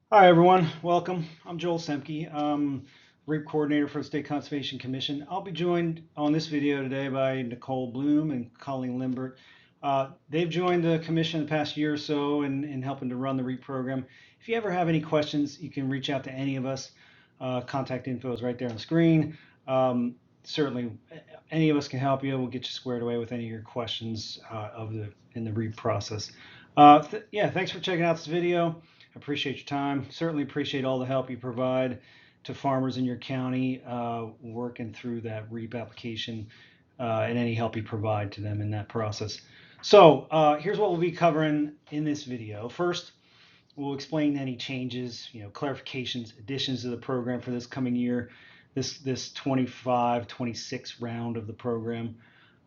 Hi, everyone. Welcome. I'm Joel Semke, REAP coordinator for the State Conservation Commission. I'll be joined on this video today by Nicole Bloom and Colleen Limbert. They've joined the commission the past year or so in helping to run the REAP program. If you ever have any questions, you can reach out to any of us. Contact info is right there on the screen. Certainly, any of us can help you. We'll get you squared away with any of your questions in the REAP process. Yeah, thanks for checking out this video. Appreciate your time. Certainly appreciate all the help you provide to farmers in your county working through that REAP application and any help you provide to them in that process. So here's what we'll be covering in this video. First, we'll explain any changes, clarifications, additions to the program for this coming year, this 25-26 round of the program.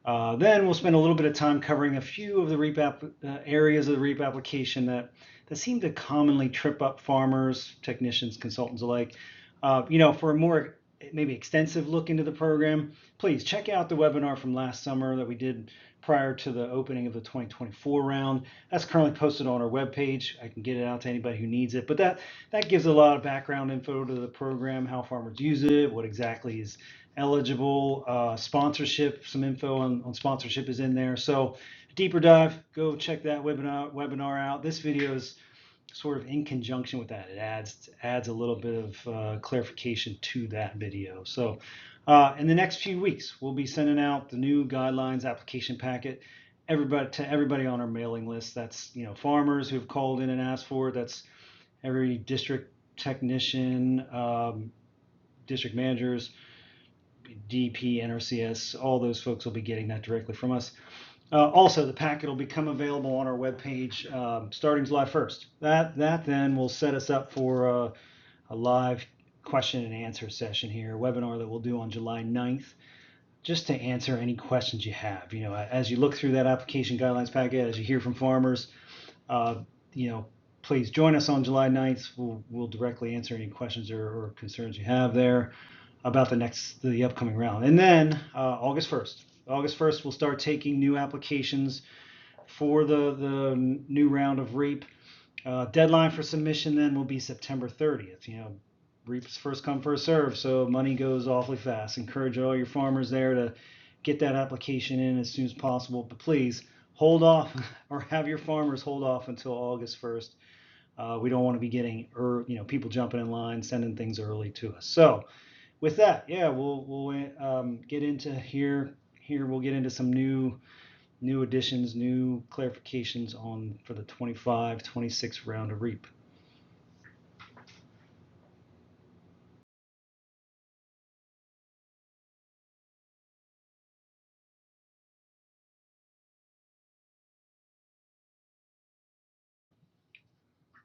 Then we'll spend a little bit of time covering a few of the REAP areas of the REAP application that seem to commonly trip up farmers, technicians, consultants alike. For a more maybe extensive look into the program, please check out the webinar from last summer that we did prior to the opening of the 2024 round. That's currently posted on our webpage. I can get it out to anybody who needs it. But that gives a lot of background info to the program, how farmers use it, what exactly is eligible, sponsorship, some info on sponsorship is in there. So deeper dive, go check that webinar out. This video is sort of in conjunction with that. It adds a little bit of clarification to that video. So in the next few weeks, we'll be sending out the new guidelines application packet to everybody on our mailing list. That's farmers who've called in and asked for it. That's every district technician, district managers, DP, NRCS, all those folks will be getting that directly from us. Also, the packet will become available on our webpage starting July 1st. That then will set us up for a live question and answer session here, a webinar that we'll do on July 9th, just to answer any questions you have. As you look through that application guidelines packet, as you hear from farmers, please join us on July 9th. We'll directly answer any questions or concerns you have there about the upcoming round. And then August 1st, we'll start taking new applications for the new round of REAP. Deadline for submission then will be September 30th. REAP's first come, first serve, so money goes awfully fast. Encourage all your farmers there to get that application in as soon as possible, but please hold off or have your farmers hold off until August 1st. We don't want to be getting people jumping in line, sending things early to us. So with that, yeah, we'll get into here. Here we'll get into some new additions, new clarifications for the 25-26 round of REAP.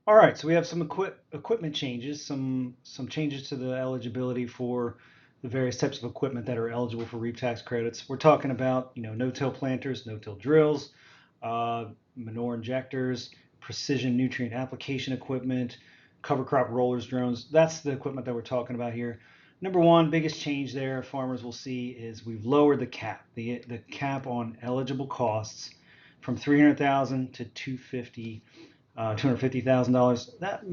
All right, so we have some equipment changes, some changes to the eligibility for the various types of equipment that are eligible for REAP tax credits. We're talking about no-till planters, no-till drills, manure injectors, precision nutrient application equipment, cover crop rollers, drones. That's the equipment that we're talking about here. Number one, biggest change there farmers will see is we've lowered the cap, the cap on eligible costs from 300,000 to 250. $250,000. That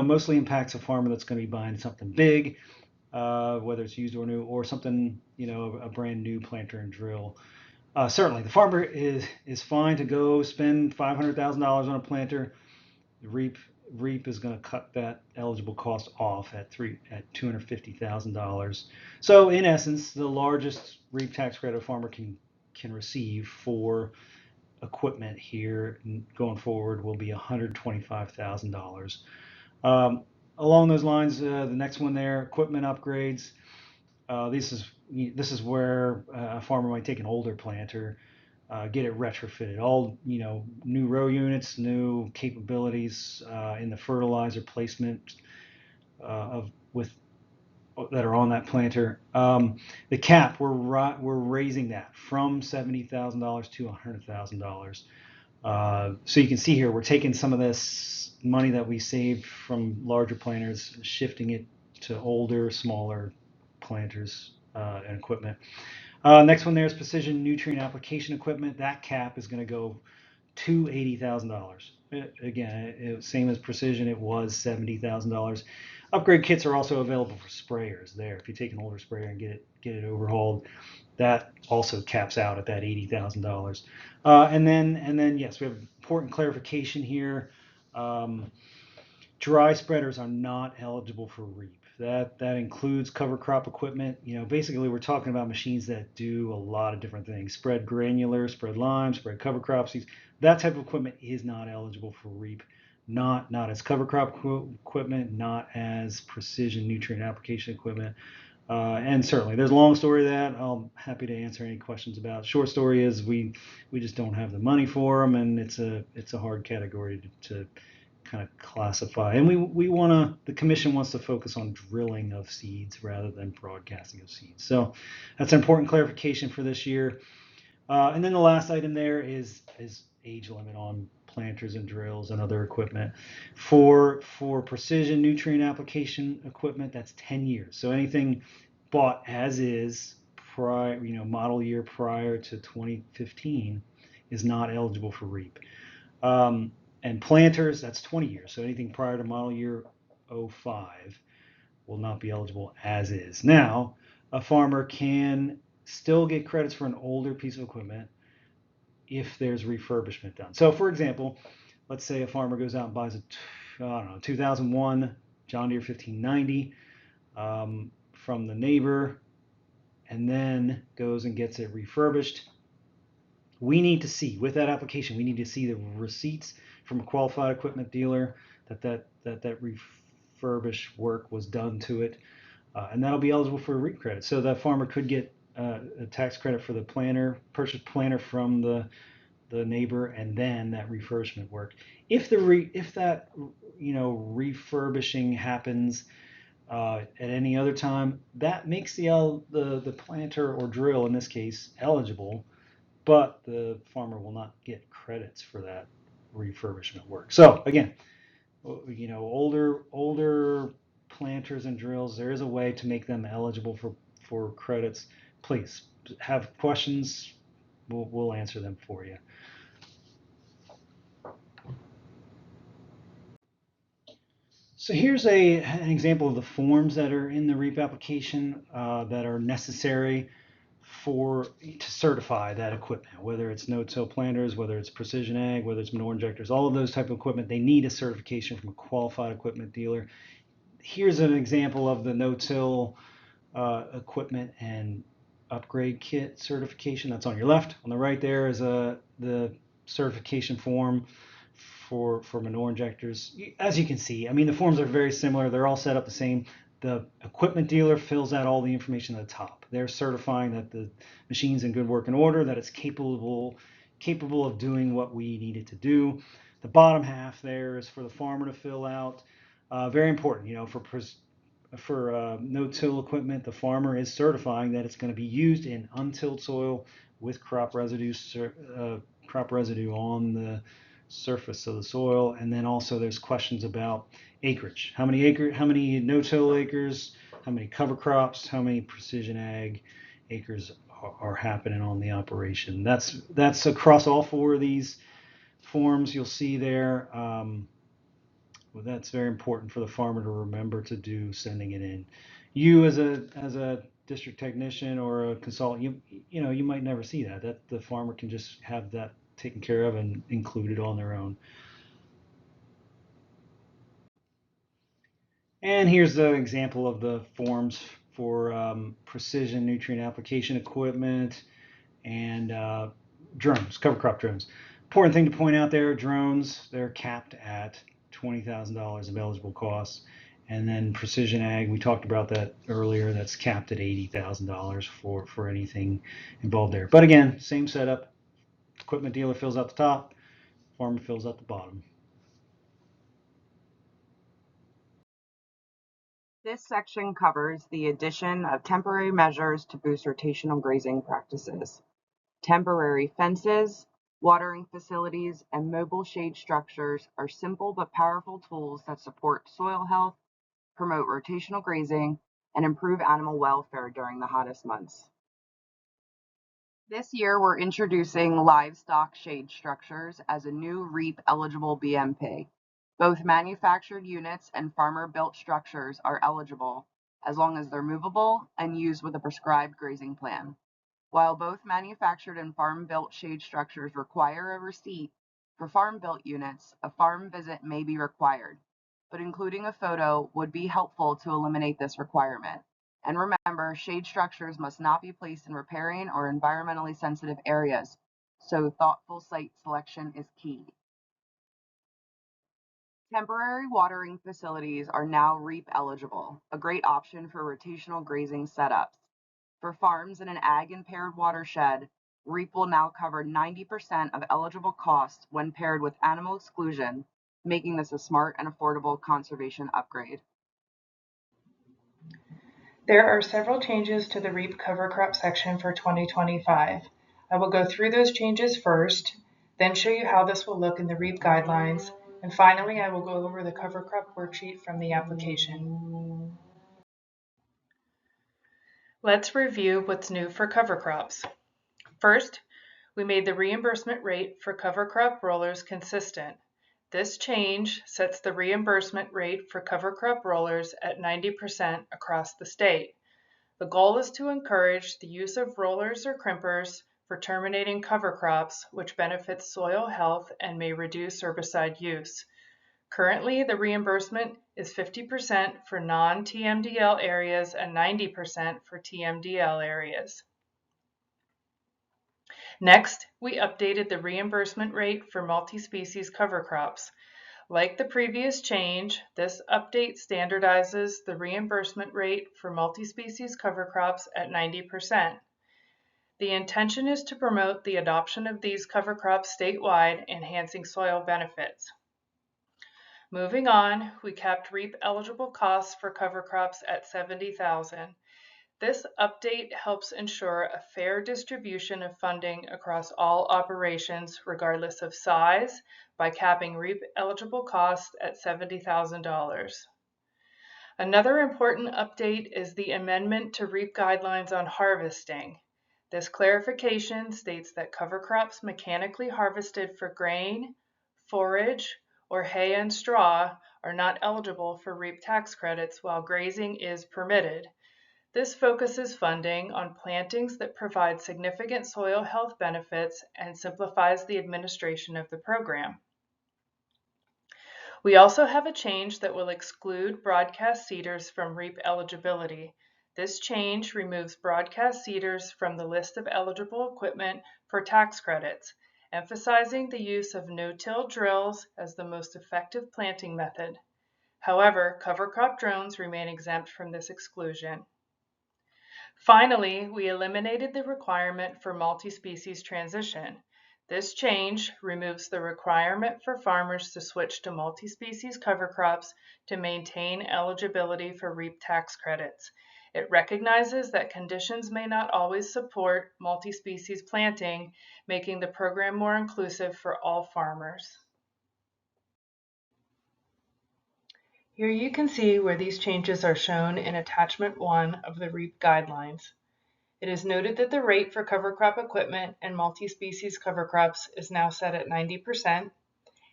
mostly impacts a farmer that's going to be buying something big, whether it's used or new, or something a brand new planter and drill. Certainly, the farmer is fine to go spend $500,000 on a planter. The REAP is going to cut that eligible cost off at $250,000. So in essence, the largest REAP tax credit a farmer can receive for equipment here going forward will be $125,000. Along those lines, the next one there, equipment upgrades. This is where a farmer might take an older planter, get it retrofitted. All new row units, new capabilities in the fertilizer placement that are on that planter. The cap, we're raising that from $70,000 to $100,000. So you can see here, we're taking some of this money that we saved from larger planters, shifting it to older, smaller planters and equipment. Next one there is precision nutrient application equipment. That cap is going to go to $80,000. Again, same as Precision, it was $70,000. Upgrade kits are also available for sprayers there. If you take an older sprayer and get it overhauled, that also caps out at that $80,000. And then yes, we have important clarification here. Um, Dry spreaders are not eligible for REAP. That includes cover crop equipment. Basically we're talking about machines that do a lot of different things. Spread granular, spread lime, spread cover crop seeds. That type of equipment is not eligible for REAP. Not as cover crop equipment, not as precision nutrient application equipment. And certainly, there's a long story to that. I'm happy to answer any questions about. Short story is we just don't have the money for them, and it's a hard category to kind of classify. And the commission wants to focus on drilling of seeds rather than broadcasting of seeds. So that's an important clarification for this year. And then the last item there is age limit on planters and drills and other equipment. For precision nutrient application equipment, that's 10 years. So anything bought as is model year prior to 2015 is not eligible for REAP. And planters, that's 20 years. So anything prior to model year 05 will not be eligible as is. Now, a farmer can still get credits for an older piece of equipment if there's refurbishment done. So for example, let's say a farmer goes out and buys a 2001 John Deere 1590 from the neighbor and then goes and gets it refurbished. We need to see, with that application, we need to see the receipts from a qualified equipment dealer that refurbished work was done to it, and that'll be eligible for a REAP credit. So that farmer could get a tax credit for the purchased planter from the neighbor, and then that refurbishment work. If that refurbishing happens at any other time, that makes the planter or drill in this case eligible, but the farmer will not get credits for that refurbishment work. So again, older planters and drills, there is a way to make them eligible for credits. Please have questions, we'll answer them for you. So here's an example of the forms that are in the REAP application that are necessary to certify that equipment, whether it's no-till planters, whether it's precision ag, whether it's manure injectors, all of those type of equipment, they need a certification from a qualified equipment dealer. Here's an example of the no-till equipment and upgrade kit certification. That's on your left. On the right there is the certification form for manure injectors. As you can see, I mean, the forms are very similar. They're all set up the same. The equipment dealer fills out all the information at the top. They're certifying that the machine's in good working order, that it's capable of doing what we need it to do. The bottom half there is for the farmer to fill out. Very important, for no-till equipment, the farmer is certifying that it's going to be used in untilled soil with crop residue on the surface of the soil. And then also there's questions about acreage. How many no-till acres, how many cover crops, how many precision ag acres are happening on the operation. That's across all four of these forms you'll see there. Well, that's very important for the farmer to remember to do sending it in. You as a district technician or a consultant, you might never see that the farmer can just have that taken care of and included on their own. And here's the example of the forms for precision nutrient application equipment and drones, cover crop drones. Important thing to point out there, drones, they're capped at $20,000 of eligible costs. And then precision ag, we talked about that earlier, that's capped at $80,000 for anything involved there. But again, same setup. Equipment dealer fills out the top, farmer fills out the bottom. This section covers the addition of temporary measures to boost rotational grazing practices. Temporary fences, watering facilities, and mobile shade structures are simple but powerful tools that support soil health, promote rotational grazing, and improve animal welfare during the hottest months. This year, we're introducing livestock shade structures as a new REAP eligible BMP. Both manufactured units and farmer-built structures are eligible as long as they're movable and used with a prescribed grazing plan. While both manufactured and farm-built shade structures require a receipt, for farm-built units, a farm visit may be required, but including a photo would be helpful to eliminate this requirement. And remember, shade structures must not be placed in riparian or environmentally sensitive areas, so thoughtful site selection is key. Temporary watering facilities are now REAP eligible, a great option for rotational grazing setups. For farms in an ag impaired watershed, REAP will now cover 90% of eligible costs when paired with animal exclusion, making this a smart and affordable conservation upgrade. There are several changes to the REAP cover crop section for 2025. I will go through those changes first, then show you how this will look in the REAP guidelines, and finally I will go over the cover crop worksheet from the application. Let's review what's new for cover crops. First, we made the reimbursement rate for cover crop rollers consistent. This change sets the reimbursement rate for cover crop rollers at 90% across the state. The goal is to encourage the use of rollers or crimpers for terminating cover crops, which benefits soil health and may reduce herbicide use. Currently, the reimbursement is 50% for non-TMDL areas and 90% for TMDL areas. Next, we updated the reimbursement rate for multi-species cover crops. Like the previous change, this update standardizes the reimbursement rate for multi-species cover crops at 90%. The intention is to promote the adoption of these cover crops statewide, enhancing soil benefits. Moving on, we kept REAP eligible costs for cover crops at $70,000. This update helps ensure a fair distribution of funding across all operations, regardless of size, by capping REAP eligible costs at $70,000. Another important update is the amendment to REAP guidelines on harvesting. This clarification states that cover crops mechanically harvested for grain, forage, or hay and straw are not eligible for REAP tax credits while grazing is permitted. This focuses funding on plantings that provide significant soil health benefits and simplifies the administration of the program. We also have a change that will exclude broadcast seeders from REAP eligibility. This change removes broadcast seeders from the list of eligible equipment for tax credits, emphasizing the use of no-till drills as the most effective planting method. However, cover crop drones remain exempt from this exclusion. Finally, we eliminated the requirement for multi-species transition. This change removes the requirement for farmers to switch to multi-species cover crops to maintain eligibility for REAP tax credits. It recognizes that conditions may not always support multi-species planting, making the program more inclusive for all farmers. Here you can see where these changes are shown in Attachment 1 of the REAP guidelines. It is noted that the rate for cover crop equipment and multi-species cover crops is now set at 90%,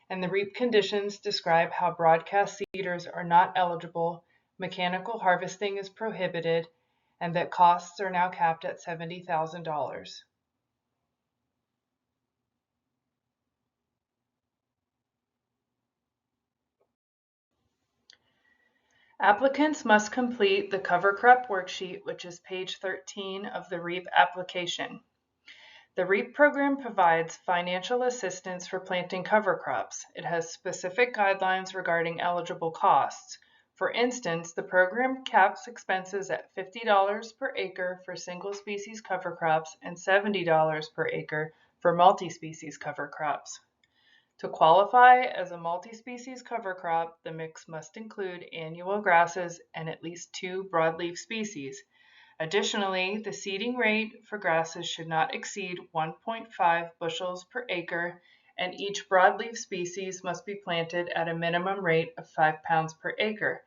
and the REAP conditions describe how broadcast seeders are not eligible, mechanical harvesting is prohibited, and that costs are now capped at $70,000. Applicants must complete the cover crop worksheet, which is page 13 of the REAP application. The REAP program provides financial assistance for planting cover crops. It has specific guidelines regarding eligible costs. For instance, the program caps expenses at $50 per acre for single species cover crops and $70 per acre for multi-species cover crops. To qualify as a multi-species cover crop, the mix must include annual grasses and at least 2 broadleaf species. Additionally, the seeding rate for grasses should not exceed 1.5 bushels per acre, and each broadleaf species must be planted at a minimum rate of 5 pounds per acre.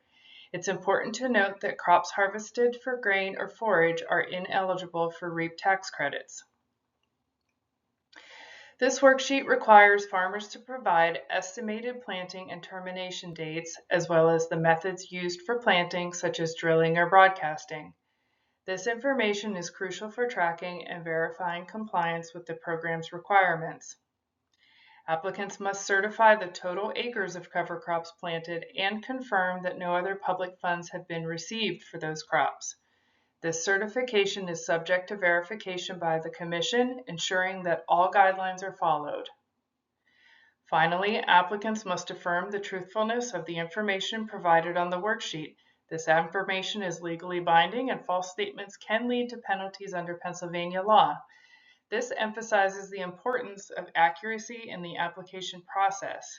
It's important to note that crops harvested for grain or forage are ineligible for REAP tax credits. This worksheet requires farmers to provide estimated planting and termination dates, as well as the methods used for planting, such as drilling or broadcasting. This information is crucial for tracking and verifying compliance with the program's requirements. Applicants must certify the total acres of cover crops planted and confirm that no other public funds have been received for those crops. This certification is subject to verification by the Commission, ensuring that all guidelines are followed. Finally, applicants must affirm the truthfulness of the information provided on the worksheet. This information is legally binding, and false statements can lead to penalties under Pennsylvania law. This emphasizes the importance of accuracy in the application process.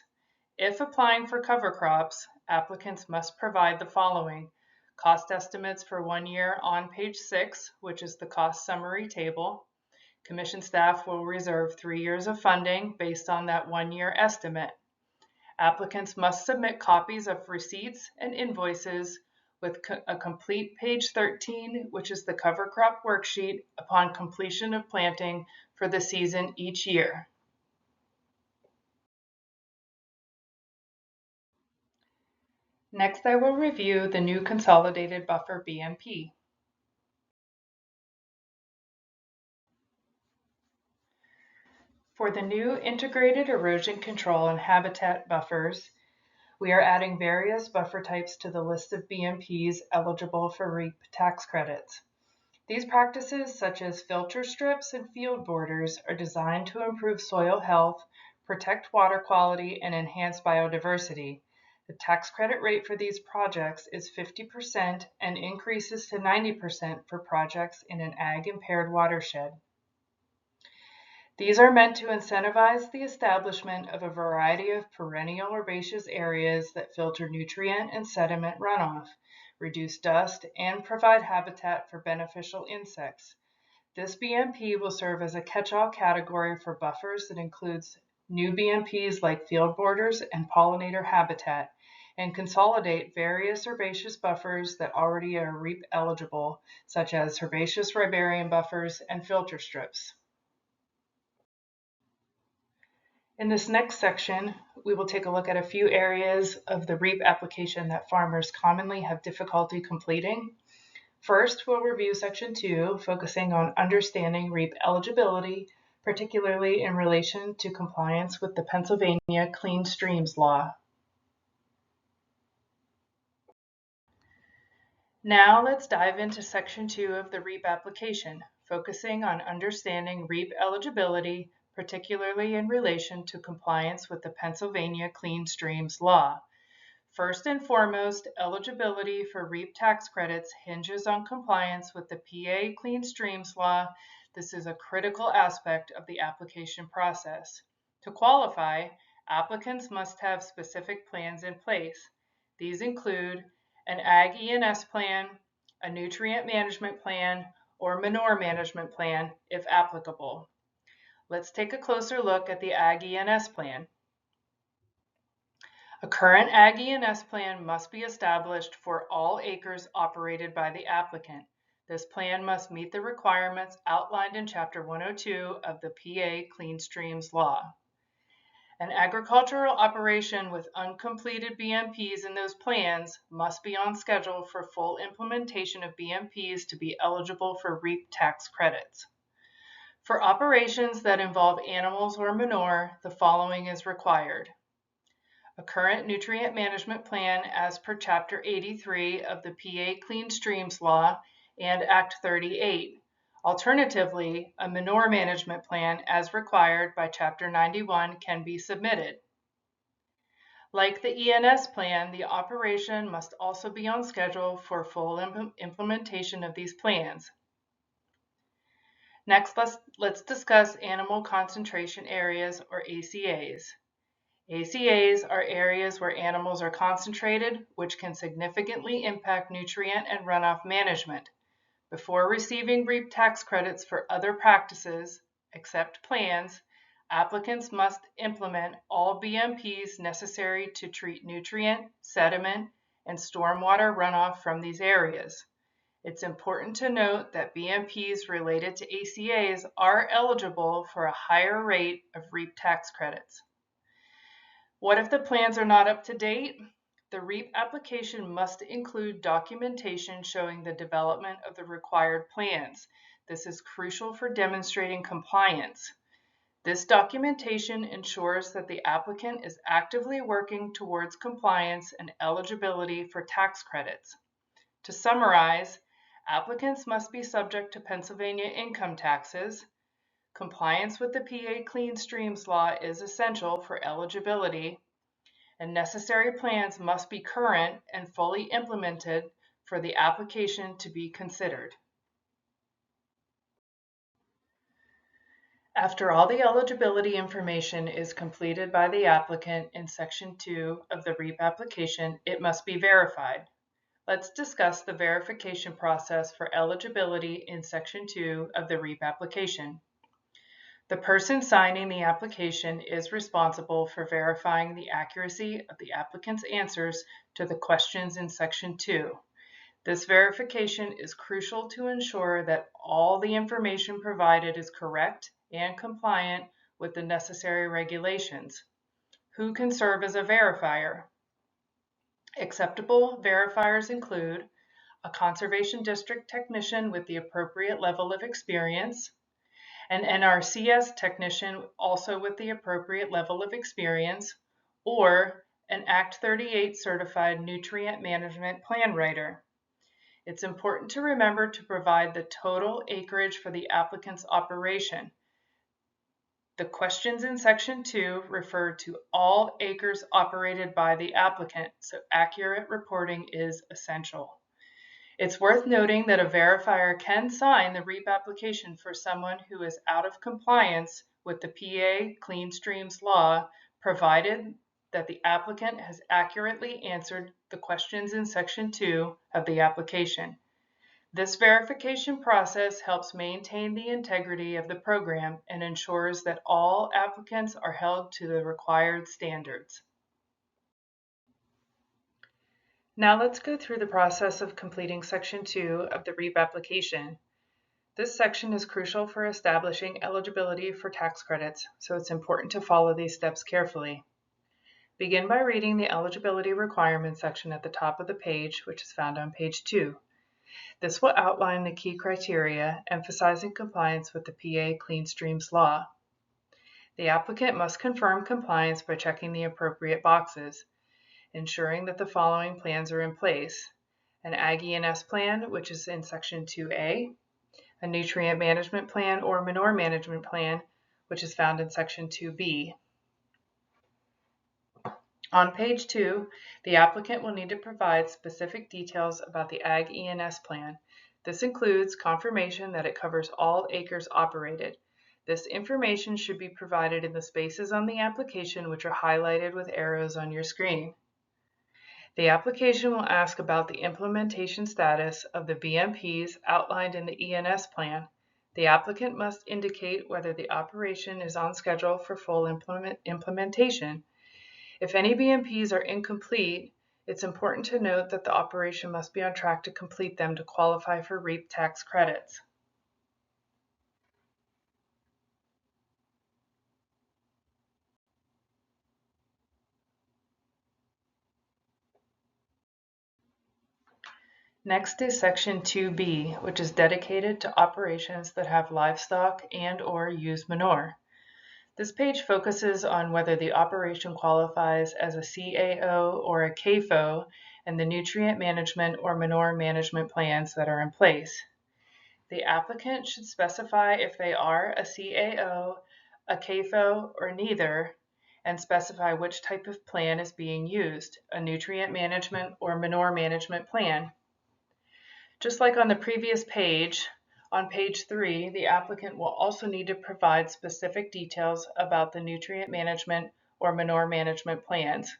If applying for cover crops, applicants must provide the following: cost estimates for 1 year on page 6, which is the cost summary table. Commission staff will reserve 3 years of funding based on that 1 year estimate. Applicants must submit copies of receipts and invoices with a complete page 13, which is the cover crop worksheet, upon completion of planting for the season each year. Next, I will review the new consolidated buffer BMP. For the new integrated erosion control and habitat buffers, we are adding various buffer types to the list of BMPs eligible for REAP tax credits. These practices, such as filter strips and field borders, are designed to improve soil health, protect water quality, and enhance biodiversity. The tax credit rate for these projects is 50% and increases to 90% for projects in an ag-impaired watershed. These are meant to incentivize the establishment of a variety of perennial herbaceous areas that filter nutrient and sediment runoff, reduce dust, and provide habitat for beneficial insects. This BMP will serve as a catch-all category for buffers that includes new BMPs like field borders and pollinator habitat, and consolidate various herbaceous buffers that already are REAP eligible, such as herbaceous riparian buffers and filter strips. In this next section, we will take a look at a few areas of the REAP application that farmers commonly have difficulty completing. First, we'll review Section 2, focusing on understanding REAP eligibility, particularly in relation to compliance with the Pennsylvania Clean Streams Law. Now let's dive into Section 2 of the REAP application, focusing on understanding REAP eligibility, particularly in relation to compliance with the Pennsylvania Clean Streams Law. First and foremost, eligibility for REAP tax credits hinges on compliance with the PA Clean Streams Law. This is a critical aspect of the application process. To qualify, applicants must have specific plans in place. These include an Ag E&S plan, a nutrient management plan, or manure management plan, if applicable. Let's take a closer look at the Ag E&S plan. A current Ag E&S plan must be established for all acres operated by the applicant. This plan must meet the requirements outlined in Chapter 102 of the PA Clean Streams Law. An agricultural operation with uncompleted BMPs in those plans must be on schedule for full implementation of BMPs to be eligible for REAP tax credits. For operations that involve animals or manure, the following is required: a current nutrient management plan as per Chapter 83 of the PA Clean Streams Law and Act 38. Alternatively, a manure management plan as required by Chapter 91 can be submitted. Like the E&S plan, the operation must also be on schedule for full implementation of these plans. Next, let's discuss animal concentration areas, or ACAs. ACAs are areas where animals are concentrated, which can significantly impact nutrient and runoff management. Before receiving REAP tax credits for other practices, except plans, applicants must implement all BMPs necessary to treat nutrient, sediment, and stormwater runoff from these areas. It's important to note that BMPs related to ACAs are eligible for a higher rate of REAP tax credits. What if the plans are not up to date? The REAP application must include documentation showing the development of the required plans. This is crucial for demonstrating compliance. This documentation ensures that the applicant is actively working towards compliance and eligibility for tax credits. To summarize, applicants must be subject to Pennsylvania income taxes. Compliance with the PA Clean Streams Law is essential for eligibility, and necessary plans must be current and fully implemented for the application to be considered. After all the eligibility information is completed by the applicant in Section 2 of the REAP application, it must be verified. Let's discuss the verification process for eligibility in Section 2 of the REAP application. The person signing the application is responsible for verifying the accuracy of the applicant's answers to the questions in Section 2. This verification is crucial to ensure that all the information provided is correct and compliant with the necessary regulations. Who can serve as a verifier? Acceptable verifiers include a conservation district technician with the appropriate level of experience, an NRCS technician also with the appropriate level of experience, or an Act 38 certified nutrient management plan writer. It's important to remember to provide the total acreage for the applicant's operation. The questions in Section 2 refer to all acres operated by the applicant, so accurate reporting is essential. It's worth noting that a verifier can sign the REAP application for someone who is out of compliance with the PA Clean Streams Law, provided that the applicant has accurately answered the questions in Section 2 of the application. This verification process helps maintain the integrity of the program and ensures that all applicants are held to the required standards. Now let's go through the process of completing Section 2 of the REAP application. This section is crucial for establishing eligibility for tax credits, so it's important to follow these steps carefully. Begin by reading the eligibility requirements section at the top of the page, which is found on page 2. This will outline the key criteria, emphasizing compliance with the PA Clean Streams Law. The applicant must confirm compliance by checking the appropriate boxes, ensuring that the following plans are in place: an Ag E&S plan, which is in Section 2A, a nutrient management plan or manure management plan, which is found in Section 2B. On page 2, the applicant will need to provide specific details about the Ag E&S plan. This includes confirmation that it covers all acres operated. This information should be provided in the spaces on the application, which are highlighted with arrows on your screen. The application will ask about the implementation status of the BMPs outlined in the E&S plan. The applicant must indicate whether the operation is on schedule for full implementation. If any BMPs are incomplete, it's important to note that the operation must be on track to complete them to qualify for REAP tax credits. Next is Section 2B, which is dedicated to operations that have livestock and/or use manure. This page focuses on whether the operation qualifies as a CAO or a CAFO and the nutrient management or manure management plans that are in place. The applicant should specify if they are a CAO, a CAFO, or neither, and specify which type of plan is being used, a nutrient management or manure management plan. Just like on the previous page, on page 3, the applicant will also need to provide specific details about the nutrient management or manure management plans.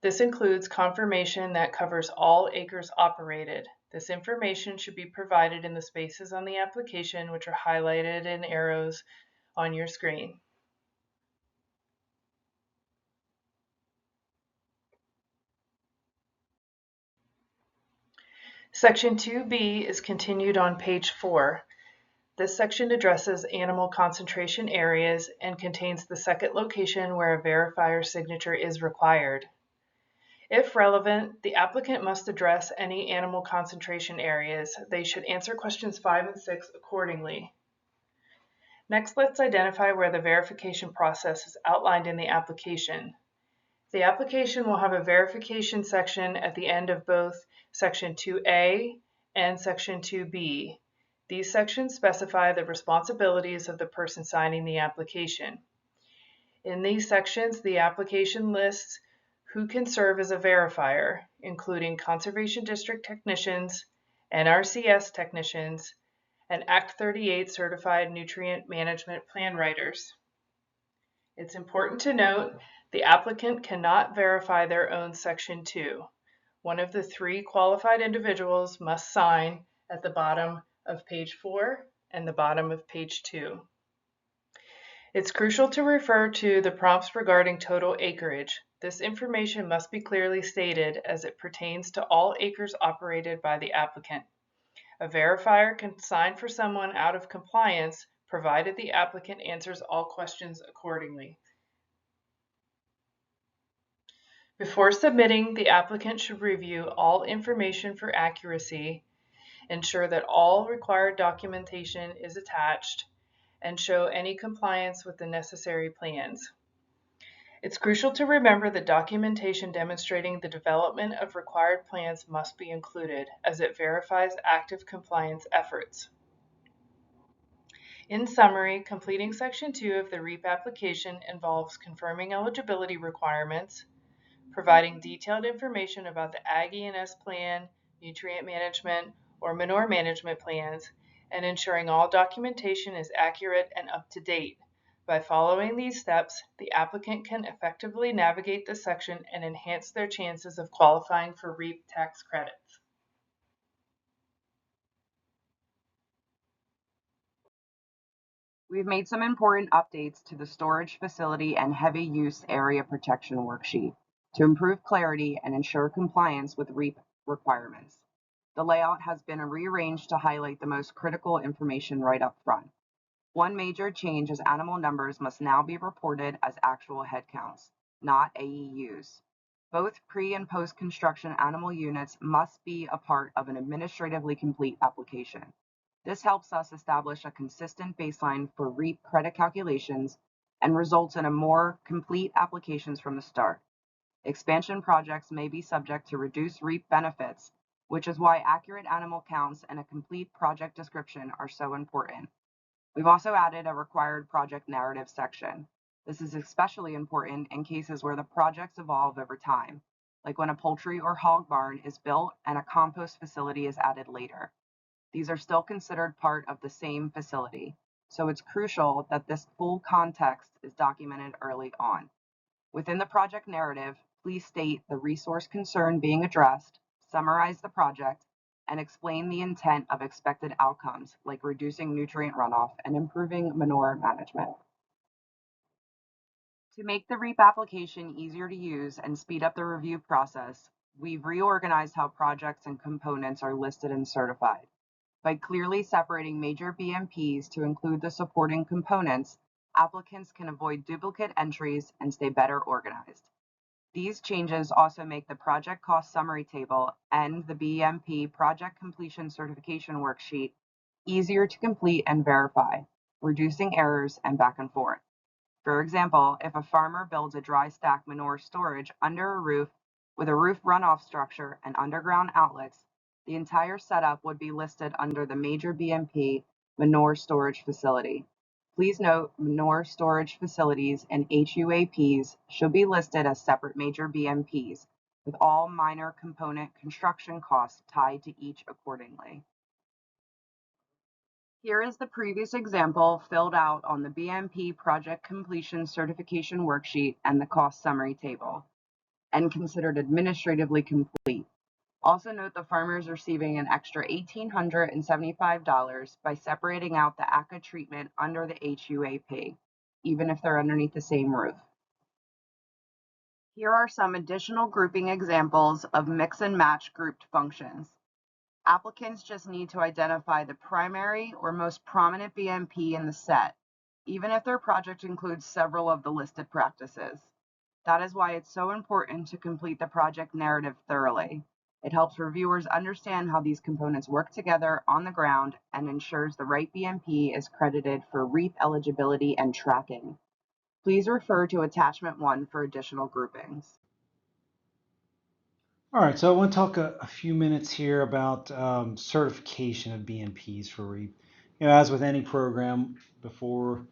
This includes confirmation that covers all acres operated. This information should be provided in the spaces on the application, which are highlighted in arrows on your screen. Section 2B is continued on page 4. This section addresses animal concentration areas and contains the second location where a verifier signature is required. If relevant, the applicant must address any animal concentration areas. They should answer questions 5 and 6 accordingly. Next, let's identify where the verification process is outlined in the application. The application will have a verification section at the end of both Section 2A and Section 2B. These sections specify the responsibilities of the person signing the application. In these sections, the application lists who can serve as a verifier, including Conservation District technicians, NRCS technicians, and Act 38 certified nutrient management plan writers. It's important to note the applicant cannot verify their own Section 2. One of the 3 qualified individuals must sign at the bottom of page 4 and the bottom of page 2. It's crucial to refer to the prompts regarding total acreage. This information must be clearly stated as it pertains to all acres operated by the applicant. A verifier can sign for someone out of compliance, provided the applicant answers all questions accordingly. Before submitting, the applicant should review all information for accuracy, ensure that all required documentation is attached, and show any compliance with the necessary plans. It's crucial to remember that documentation demonstrating the development of required plans must be included, as it verifies active compliance efforts. In summary, completing Section 2 of the REAP application involves confirming eligibility requirements, providing detailed information about the Ag E&S plan, nutrient management, or manure management plans, and ensuring all documentation is accurate and up to date. By following these steps, the applicant can effectively navigate this section and enhance their chances of qualifying for REAP tax credits. We've made some important updates to the storage facility and heavy use area protection worksheet to improve clarity and ensure compliance with REAP requirements. The layout has been rearranged to highlight the most critical information right up front. One major change is animal numbers must now be reported as actual head counts, not AEUs. Both pre- and post-construction animal units must be a part of an administratively complete application. This helps us establish a consistent baseline for REAP credit calculations and results in a more complete applications from the start. Expansion projects may be subject to reduced REAP benefits, which is why accurate animal counts and a complete project description are so important. We've also added a required project narrative section. This is especially important in cases where the projects evolve over time, like when a poultry or hog barn is built and a compost facility is added later. These are still considered part of the same facility, so it's crucial that this full context is documented early on. Within the project narrative, please state the resource concern being addressed, summarize the project, and explain the intent of expected outcomes, like reducing nutrient runoff and improving manure management. To make the REAP application easier to use and speed up the review process, we've reorganized how projects and components are listed and certified. By clearly separating major BMPs to include the supporting components, applicants can avoid duplicate entries and stay better organized. These changes also make the project cost summary table and the BMP project completion certification worksheet easier to complete and verify, reducing errors and back and forth. For example, if a farmer builds a dry stack manure storage under a roof with a roof runoff structure and underground outlets, the entire setup would be listed under the major BMP manure storage facility. Please note, manure storage facilities and HUAPs should be listed as separate major BMPs, with all minor component construction costs tied to each accordingly. Here is the previous example filled out on the BMP project completion certification worksheet and the cost summary table, and considered administratively complete. Also note the farmer is receiving an extra $1,875 by separating out the ACA treatment under the HUAP, even if they're underneath the same roof. Here are some additional grouping examples of mix and match grouped functions. Applicants just need to identify the primary or most prominent BMP in the set, even if their project includes several of the listed practices. That is why it's so important to complete the project narrative thoroughly. It helps reviewers understand how these components work together on the ground and ensures the right BMP is credited for REAP eligibility and tracking. Please refer to Attachment 1 for additional groupings. All right, so I want to talk a few minutes here about certification of BMPs for REAP. As with any program, before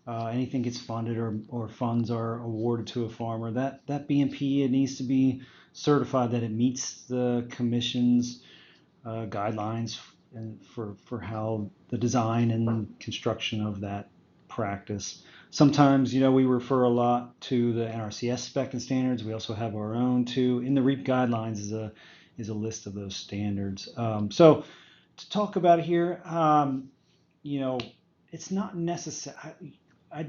anything gets funded or funds are awarded to a farmer, that BMP, it needs to be certified that it meets the commission's guidelines and for how the design and construction of that practice. Sometimes, we refer a lot to the NRCS spec and standards. We also have our own too. In the REAP guidelines is a list of those standards. So to talk about it here, it's not necessary. I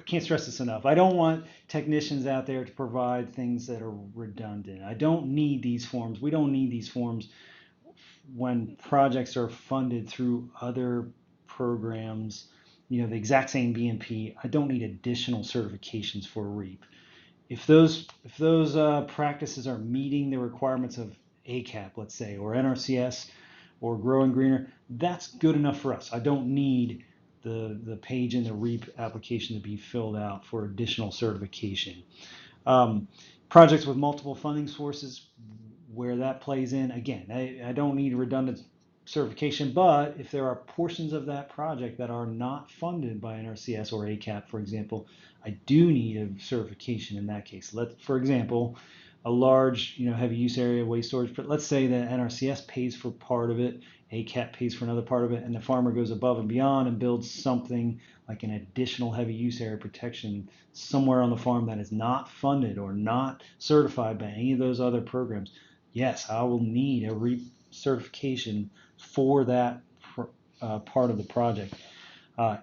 can't stress this enough. I don't want technicians out there to provide things that are redundant. I don't need these forms. We don't need these forms when projects are funded through other programs, the exact same BMP. I don't need additional certifications for REAP. If those practices are meeting the requirements of ACAP, let's say, or NRCS, or Growing Greener, that's good enough for us. I don't need the page in the REAP application to be filled out for additional certification. Projects with multiple funding sources, where that plays in, again, I don't need redundant certification, but if there are portions of that project that are not funded by NRCS or ACAP, for example, I do need a certification in that case. For example, a large, heavy use area waste storage, but let's say that NRCS pays for part of it, ACAP pays for another part of it, and the farmer goes above and beyond and builds something like an additional heavy use area protection somewhere on the farm that is not funded or not certified by any of those other programs. Yes, I will need a REAP certification for that part of the project.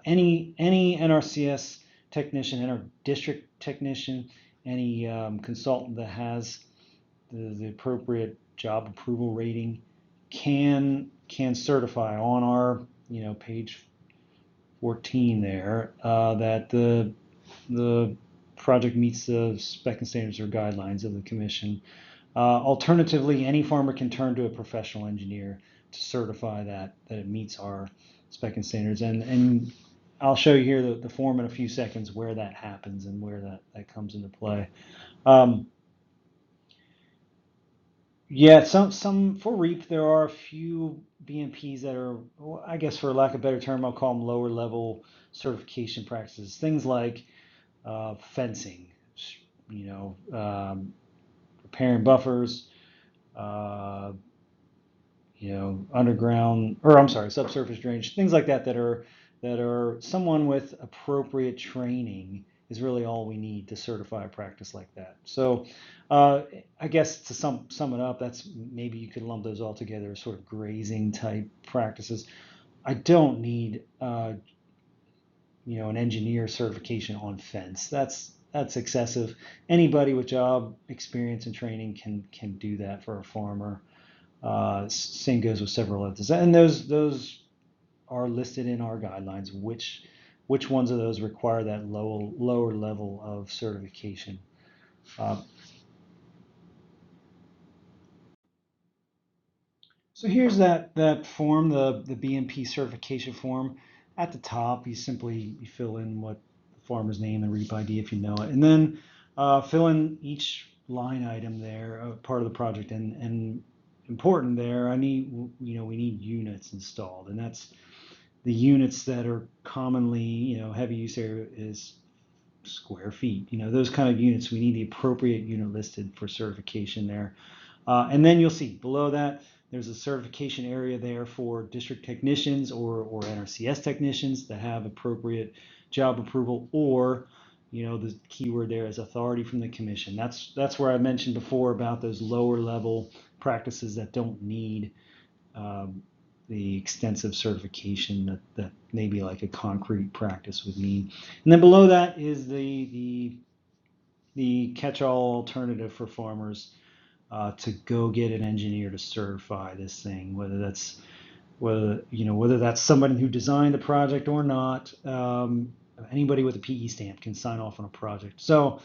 Any NRCS technician, any district technician, any consultant that has the appropriate job approval rating can certify on our page 14 there that the project meets the spec and standards or guidelines of the commission. Alternatively, any farmer can turn to a professional engineer to certify that it meets our spec and standards. And I'll show you here the form in a few seconds where that happens and where that comes into play. Yeah, some for REAP, there are a few BMPs that are, well, I guess for lack of a better term, I'll call them lower level certification practices. Things like fencing, repairing buffers, underground, or I'm sorry, subsurface drainage, things like that are someone with appropriate training is really all we need to certify a practice like that. So I guess to sum it up, that's maybe you could lump those all together as sort of grazing type practices. I don't need an engineer certification on fence. That's excessive. Anybody with job experience and training can do that for a farmer. Same goes with several others, and those are listed in our guidelines. Which ones of those require that lower level of certification? So here's that form, the BMP certification form. At the top, you fill in what the farmer's name and REAP ID if you know it, and then fill in each line item there, part of the project, and important there. We need units installed, and that's the units that are commonly, heavy use area is square feet. Those kind of units. We need the appropriate unit listed for certification there, and then you'll see below that. There's a certification area there for district technicians or NRCS technicians that have appropriate job approval, or the keyword there is authority from the commission. That's where I mentioned before about those lower level practices that don't need the extensive certification that maybe like a concrete practice would need. And then below that is the catch-all alternative for farmers. to go get an engineer to certify this thing, whether that's somebody who designed the project or not. Anybody with a PE stamp can sign off on a project. So,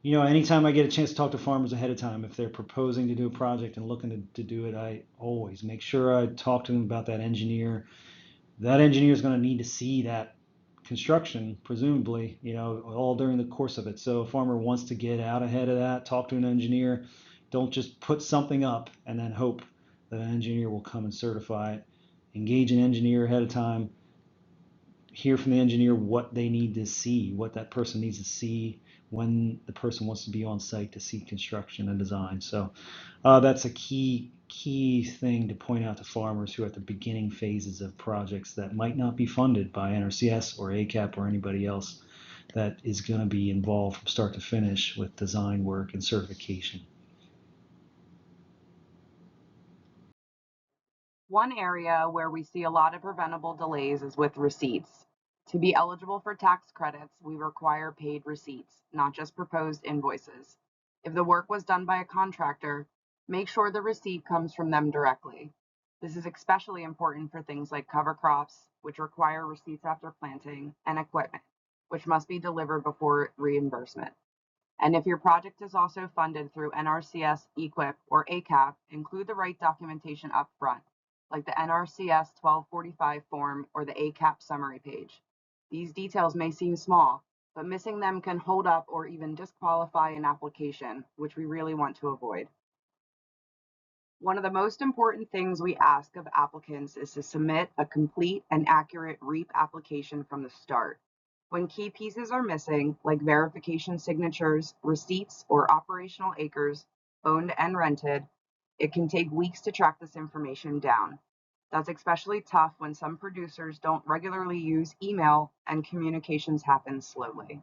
anytime I get a chance to talk to farmers ahead of time, if they're proposing to do a project and looking to do it, I always make sure I talk to them about that engineer. That engineer is going to need to see that construction, presumably, all during the course of it. So, if a farmer wants to get out ahead of that, talk to an engineer. Don't just put something up and then hope that an engineer will come and certify it. Engage an engineer ahead of time, hear from the engineer what they need to see, what that person needs to see when the person wants to be on site to see construction and design. So that's a key thing to point out to farmers who are at the beginning phases of projects that might not be funded by NRCS or ACAP or anybody else that is going to be involved from start to finish with design work and certification. One area where we see a lot of preventable delays is with receipts. To be eligible for tax credits, we require paid receipts, not just proposed invoices. If the work was done by a contractor, make sure the receipt comes from them directly. This is especially important for things like cover crops, which require receipts after planting, and equipment, which must be delivered before reimbursement. And if your project is also funded through NRCS, EQIP, or ACAP, include the right documentation up front, like the NRCS 1245 form or the ACAP summary page. These details may seem small, but missing them can hold up or even disqualify an application, which we really want to avoid. One of the most important things we ask of applicants is to submit a complete and accurate REAP application from the start. When key pieces are missing, like verification signatures, receipts, or operational acres, owned and rented, it can take weeks to track this information down. That's especially tough when some producers don't regularly use email and communications happen slowly.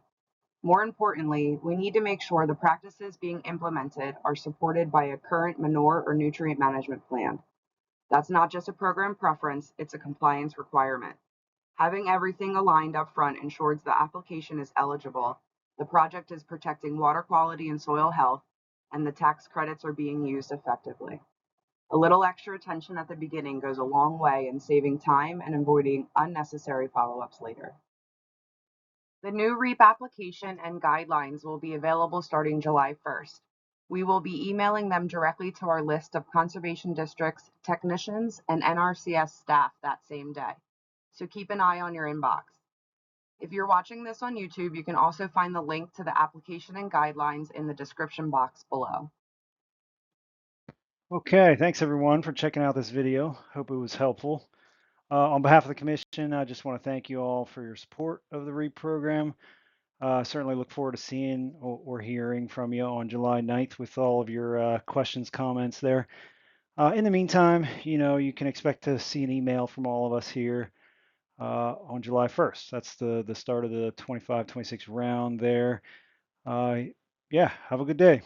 More importantly, we need to make sure the practices being implemented are supported by a current manure or nutrient management plan. That's not just a program preference, it's a compliance requirement. Having everything aligned up front ensures the application is eligible, the project is protecting water quality and soil health, and the tax credits are being used effectively. A little extra attention at the beginning goes a long way in saving time and avoiding unnecessary follow-ups later. The new REAP application and guidelines will be available starting July 1st. We will be emailing them directly to our list of conservation districts, technicians, and NRCS staff that same day. So keep an eye on your inbox. If you're watching this on YouTube, you can also find the link to the application and guidelines in the description box below. Okay, thanks everyone for checking out this video. Hope it was helpful. On behalf of the commission, I just want to thank you all for your support of the REAP program. Certainly look forward to seeing or hearing from you on July 9th with all of your questions, comments there. In the meantime, you can expect to see an email from all of us here on July 1st. That's the start of the 25-26 round there. Yeah, have a good day.